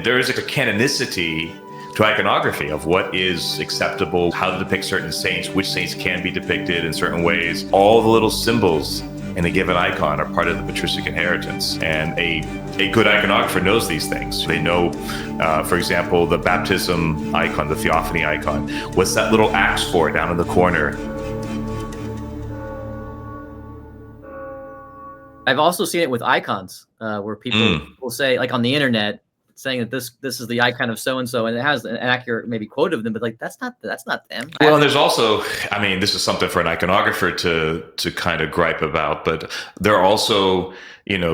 There is a canonicity to iconography of what is acceptable, how to depict certain saints, which saints can be depicted in certain ways. All the little symbols in a given icon are part of the patristic inheritance. And a good iconographer knows these things. They know, for example, the baptism icon, the theophany icon. What's that little axe for down in the corner? I've also seen it with icons where people will say, like on the internet, saying that this is the icon of so and so, and it has an accurate maybe quote of them, but like that's not them. Well, there's also, I mean, this is something for an iconographer to kind of gripe about, but there are also,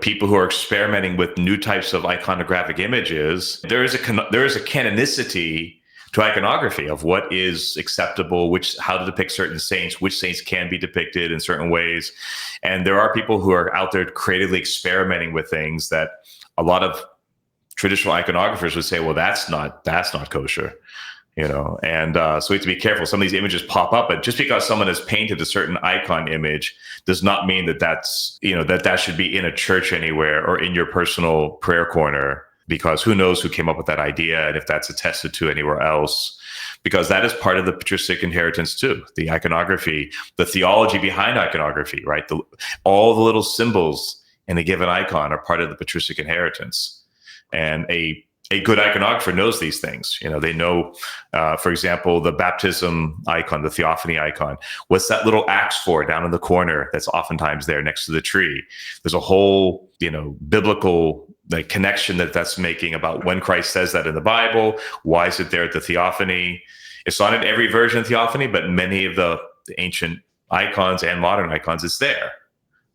people who are experimenting with new types of iconographic images. There is a canonicity to iconography of what is acceptable, how to depict certain saints, which saints can be depicted in certain ways. And there are people who are out there creatively experimenting with things that a lot of traditional iconographers would say, well, that's not kosher, and so we have to be careful. Some of these images pop up, but just because someone has painted a certain icon image does not mean that should be in a church anywhere or in your personal prayer corner, because who knows who came up with that idea and if that's attested to anywhere else, because that is part of the patristic inheritance too. The iconography, the theology behind iconography, right? All the little symbols in a given icon are part of the patristic inheritance. And a good iconographer knows these things. They know, for example, the baptism icon, the theophany icon. What's that little axe for down in the corner that's oftentimes there next to the tree? There's a whole, biblical connection that's making about when Christ says that in the Bible. Why is it there at the theophany? It's not in every version of theophany, but many of the ancient icons and modern icons, it's there.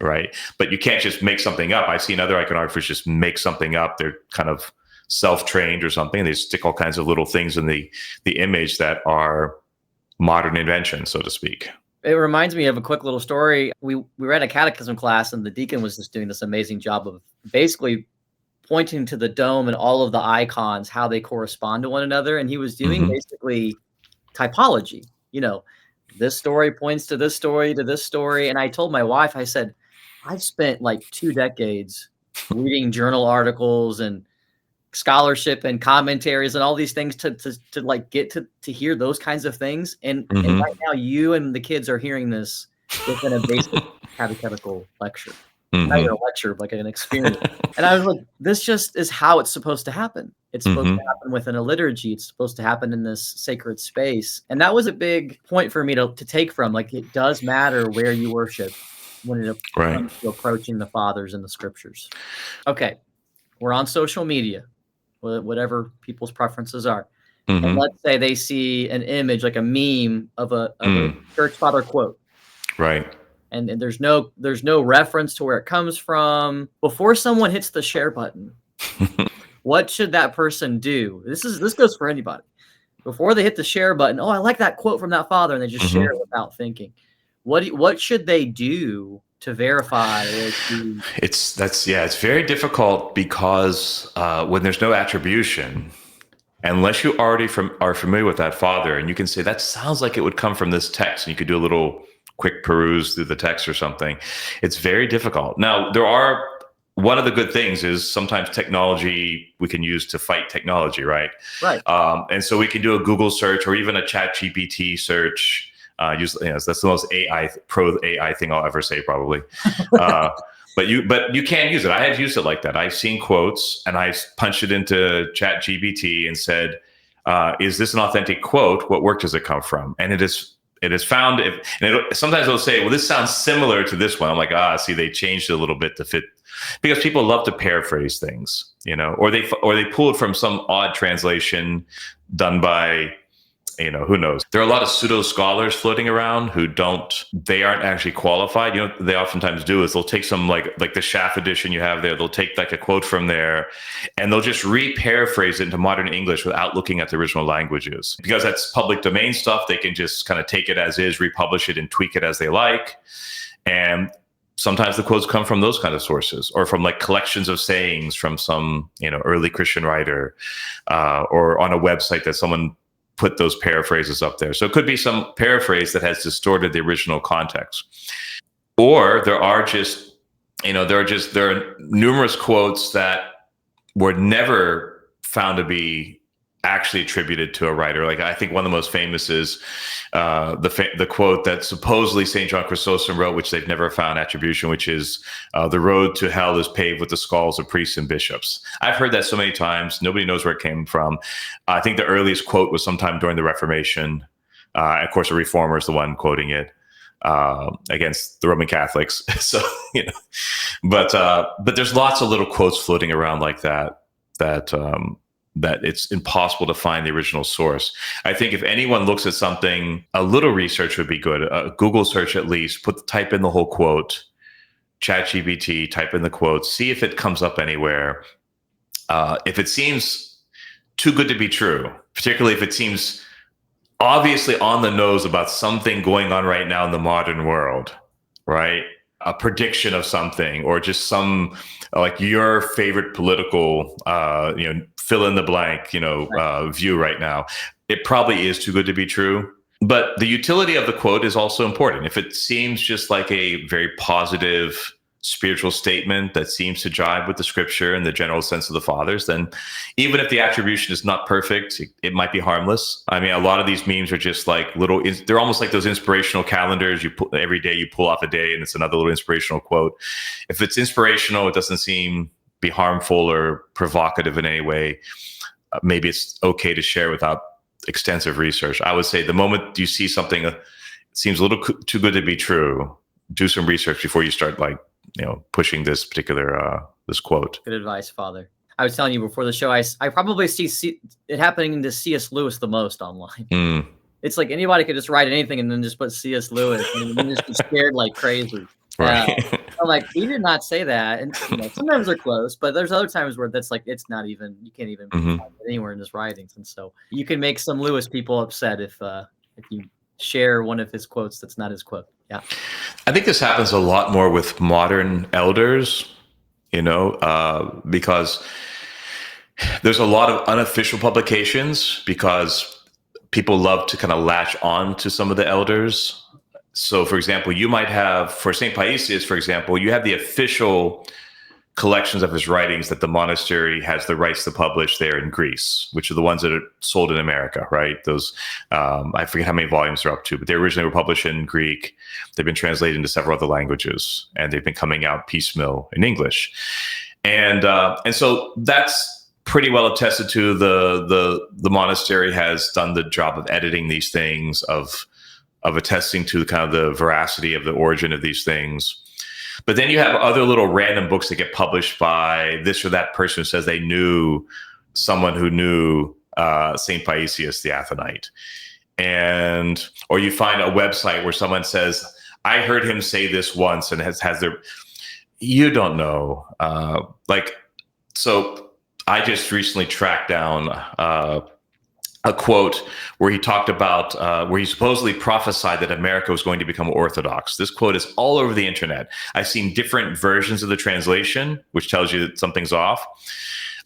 Right. But you can't just make something up. I've seen other iconographers just make something up. They're kind of self-trained or something. They stick all kinds of little things in the image that are modern inventions, so to speak. It reminds me of a quick little story. We were at a catechism class, and the deacon was just doing this amazing job of basically pointing to the dome and all of the icons, how they correspond to one another. And he was doing basically typology. This story points to this story, to this story. And I told my wife, I said, I've spent like 2 decades reading journal articles and scholarship and commentaries and all these things to like get to hear those kinds of things. And right now you and the kids are hearing this within a basic catechetical lecture. Not even a lecture, like an experience. And I was like, this just is how it's supposed to happen. It's supposed to happen within a liturgy. It's supposed to happen in this sacred space. And that was a big point for me to take from. Like, it does matter where you worship when it comes to approaching the fathers and the scriptures. Okay, we're on social media, whatever people's preferences are. And let's say they see an image, like a meme of a church father quote. Right. And there's no reference to where it comes from. Before someone hits the share button, what should that person do? This goes for anybody. Before they hit the share button, I like that quote from that father, and they just share it without thinking. What should they do to verify? It's very difficult, because when there's no attribution, unless you already are familiar with that father, and you can say that sounds like it would come from this text, and you could do a little quick peruse through the text or something, it's very difficult. Now, one of the good things is sometimes technology we can use to fight technology, right? Right. And so we can do a Google search or even a ChatGPT search. That's the most pro AI thing I'll ever say, probably. But you can use it. I have used it like that. I've seen quotes and I punched it into ChatGPT and said, "Is this an authentic quote? What work does it come from?" And it is found. Sometimes it'll say, "Well, this sounds similar to this one." I'm like, see, they changed it a little bit to fit, because people love to paraphrase things, or they pull it from some odd translation done by, who knows. There are a lot of pseudo scholars floating around they aren't actually qualified. They oftentimes do is they'll take some like the Schaff edition you have there. They'll take like a quote from there and they'll just re-paraphrase it into modern English without looking at the original languages. Because that's public domain stuff, they can just kind of take it as is, republish it and tweak it as they like. And sometimes the quotes come from those kind of sources, or from like collections of sayings from some, early Christian writer, or on a website that someone put those paraphrases up there. So it could be some paraphrase that has distorted the original context. Or there are numerous quotes that were never found to be actually attributed to a writer. Like, I think one of the most famous is the quote that supposedly St. John Chrysostom wrote, which they've never found attribution, which is, the road to hell is paved with the skulls of priests and bishops. I've heard that so many times. Nobody knows where it came from. I think the earliest quote was sometime during the Reformation. Of course, a reformer is the one quoting it against the Roman Catholics. So, but there's lots of little quotes floating around like that it's impossible to find the original source. I think if anyone looks at something, a little research would be good. A Google search at least, type in the whole quote, ChatGPT, type in the quote, see if it comes up anywhere. If it seems too good to be true, particularly if it seems obviously on the nose about something going on right now in the modern world, right? A prediction of something, or just some, like your favorite political, fill in the blank, view right now. It probably is too good to be true. But the utility of the quote is also important. If it seems just like a very positive spiritual statement that seems to jive with the scripture and the general sense of the fathers, then even if the attribution is not perfect, it might be harmless. I mean, a lot of these memes are just like they're almost like those inspirational calendars. Every day you pull off a day and it's another little inspirational quote. If it's inspirational, it doesn't seem be harmful or provocative in any way. Maybe it's okay to share without extensive research. I would say the moment you see something that seems a little too good to be true, do some research before you start pushing this particular this quote. Good advice, Father. I was telling you before the show, I probably see it happening to C.S. Lewis the most online. It's like anybody could just write anything and then just put C.S. Lewis and then just be scared like crazy. Right. I'm like, he did not say that. And sometimes they're close, but there's other times where that's like, it's not even, you can't even find it anywhere in his writings. And so you can make some Lewis people upset if you share one of his quotes that's not his quote. Yeah. I think this happens a lot more with modern elders, because there's a lot of unofficial publications because people love to kind of latch on to some of the elders. So, for example, you might have, for St. Paisius, for example, you have the official collections of his writings that the monastery has the rights to publish there in Greece, which are the ones that are sold in America, right? Those, I forget how many volumes they're up to, but they originally were published in Greek. They've been translated into several other languages, and they've been coming out piecemeal in English. And so that's pretty well attested to. The monastery has done the job of editing these things, of attesting to kind of the veracity of the origin of these things. But then you have other little random books that get published by this or that person who says they knew someone who knew St. Paisius the Athonite. Or you find a website where someone says, I heard him say this once, and has their, you don't know. So I just recently tracked down a quote where he talked about where he supposedly prophesied that America was going to become Orthodox. This quote is all over the internet. I've seen different versions of the translation, which tells you that something's off.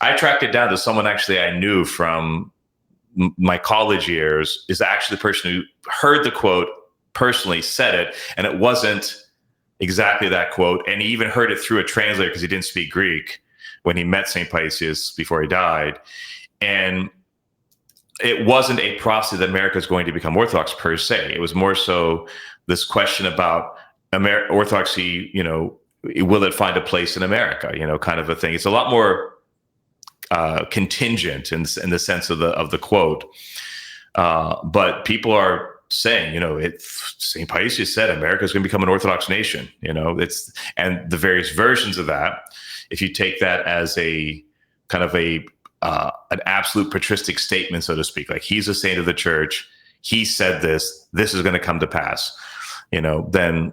I tracked it down to someone actually I knew from my college years, is actually the person who heard the quote, personally said it, and it wasn't exactly that quote. And he even heard it through a translator because he didn't speak Greek when he met St. Paisius before he died. And it wasn't a prophecy that America is going to become Orthodox per se. It was more so this question about Orthodoxy, will it find a place in America, kind of a thing. It's a lot more contingent in the sense of the quote. But people are saying, St. Paisius said America is going to become an Orthodox nation, and the various versions of that, if you take that as a kind of an absolute patristic statement, so to speak, like he's a saint of the church, he said this is going to come to pass, then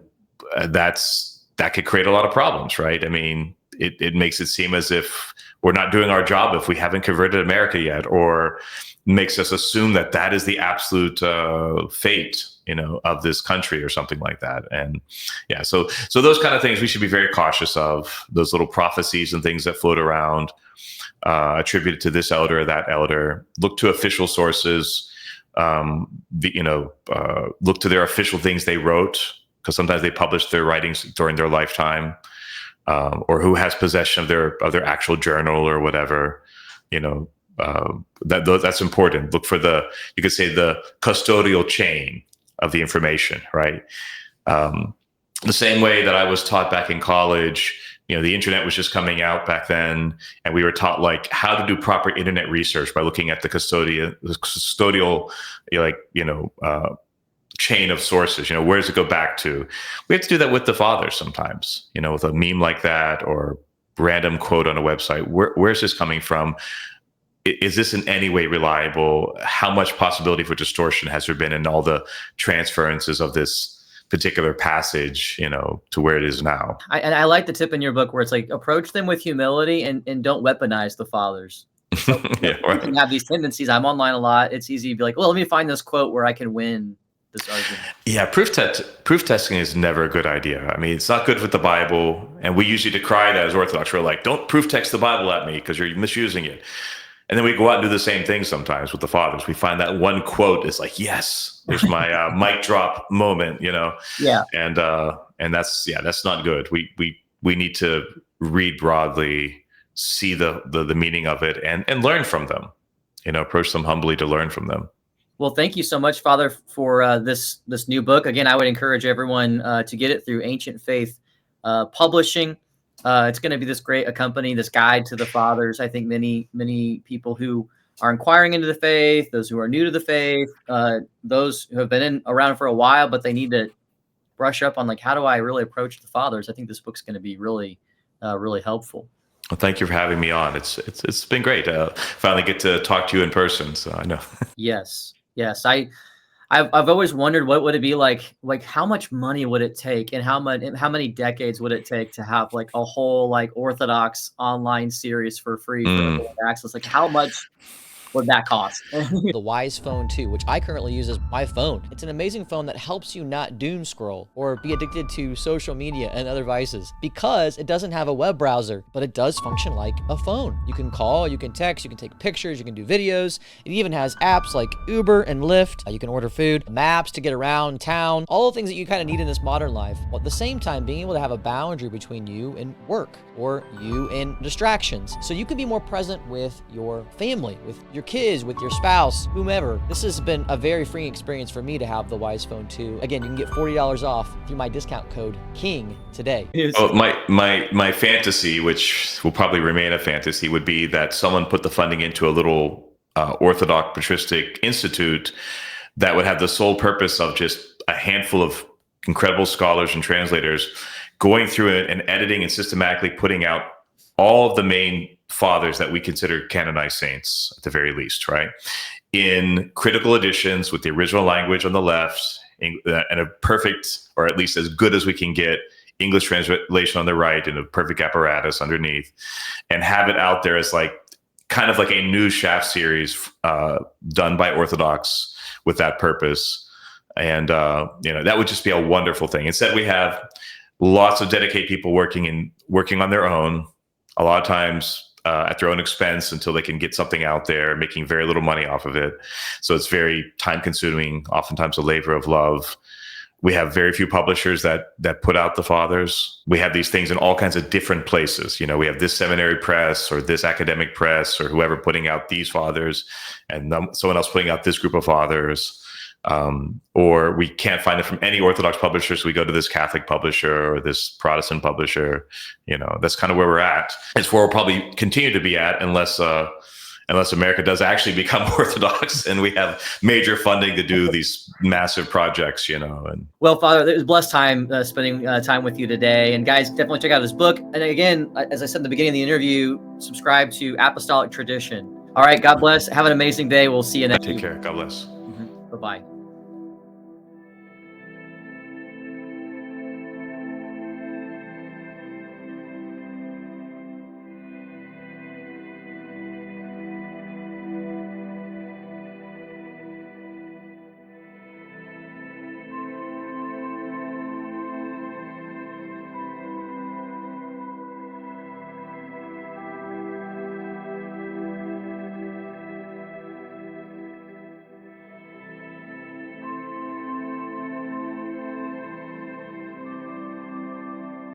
that could create a lot of problems, right? I mean, it makes it seem as if we're not doing our job if we haven't converted America yet, or makes us assume that is the absolute fate, of this country or something like that. And yeah, so those kind of things we should be very cautious of, those little prophecies and things that float around, attributed to this elder or that elder. Look to official sources, look to their official things they wrote, because sometimes they publish their writings during their lifetime, or who has possession of their actual journal or whatever. that's important. Look for you could say the custodial chain of the information, right? The same way that I was taught back in college, the internet was just coming out back then, and we were taught like how to do proper internet research by looking at the custodial, chain of sources. Where does it go back to? We have to do that with the fathers sometimes. With a meme like that or random quote on a website. Where's this coming from? Is this in any way reliable? How much possibility for distortion has there been in all the transferences of this particular passage, to where it is now? I like the tip in your book where it's like, approach them with humility and don't weaponize the fathers. So, yeah, right. You can have these tendencies. I'm online a lot. It's easy to be like, well, let me find this quote where I can win this argument. Yeah, proof testing is never a good idea. I mean, it's not good with the Bible, and we usually decry that as Orthodox. We're like, don't proof text the Bible at me because you're misusing it. And then we go out and do the same thing sometimes with the fathers. We find that one quote is like, yes, there's my mic drop moment, Yeah. And that's not good. We need to read broadly, see the meaning of it, and learn from them. Approach them humbly to learn from them. Well, thank you so much, Father, for this new book. Again, I would encourage everyone to get it through Ancient Faith Publishing. It's going to be this great accompany, this guide to the fathers. I think many people who are inquiring into the faith, those who are new to the faith, those who have been around for a while, but they need to brush up on like, how do I really approach the fathers? I think this book's going to be really, really helpful. Well, thank you for having me on. It's been great. Finally get to talk to you in person. So I know. Yes. I've always wondered what would it be like how much money would it take and how many decades would it take to have like a whole like Orthodox online series for free for everyone to access? Like how much would that cost? The Wise Phone 2, which I currently use as my phone. It's an amazing phone that helps you not doom scroll or be addicted to social media and other vices because it doesn't have a web browser, but it does function like a phone. You can call, you can text, you can take pictures, you can do videos. It even has apps like Uber and Lyft. You can order food, maps to get around town, all the things that you kind of need in this modern life. While at the same time being able to have a boundary between you and work or you and distractions. So you can be more present with your family, with your kids, with your spouse, whomever. This has been a very freeing experience for me to have the Wise Phone 2. Again, you can get $40 off through my discount code KING today. Oh, my fantasy, which will probably remain a fantasy, would be that someone put the funding into a little Orthodox Patristic institute that would have the sole purpose of just a handful of incredible scholars and translators going through it and editing and systematically putting out all of the main fathers that we consider canonized saints, at the very least, right? In critical editions with the original language on the left and a perfect, or at least as good as we can get, English translation on the right and a perfect apparatus underneath, and have it out there as like kind of like a new Shaft series done by Orthodox with that purpose. And, that would just be a wonderful thing. Instead, we have lots of dedicated people working on their own, a lot of times at their own expense until they can get something out there, making very little money off of it. So it's very time consuming, oftentimes a labor of love. We have very few publishers that put out the fathers. We have these things in all kinds of different places. We have this seminary press or this academic press or whoever putting out these fathers and someone else putting out this group of fathers. Or we can't find it from any Orthodox publisher, so we go to this Catholic publisher or this Protestant publisher. That's kind of where we're at. It's where we'll probably continue to be at unless America does actually become Orthodox and we have major funding to do these massive projects, And well, Father, it was a blessed time spending time with you today. And guys, definitely check out his book. And again, as I said in the beginning of the interview, subscribe to Apostolic Tradition. All right, God bless. Have an amazing day. We'll see you next week. Take care. God bless. Bye-bye.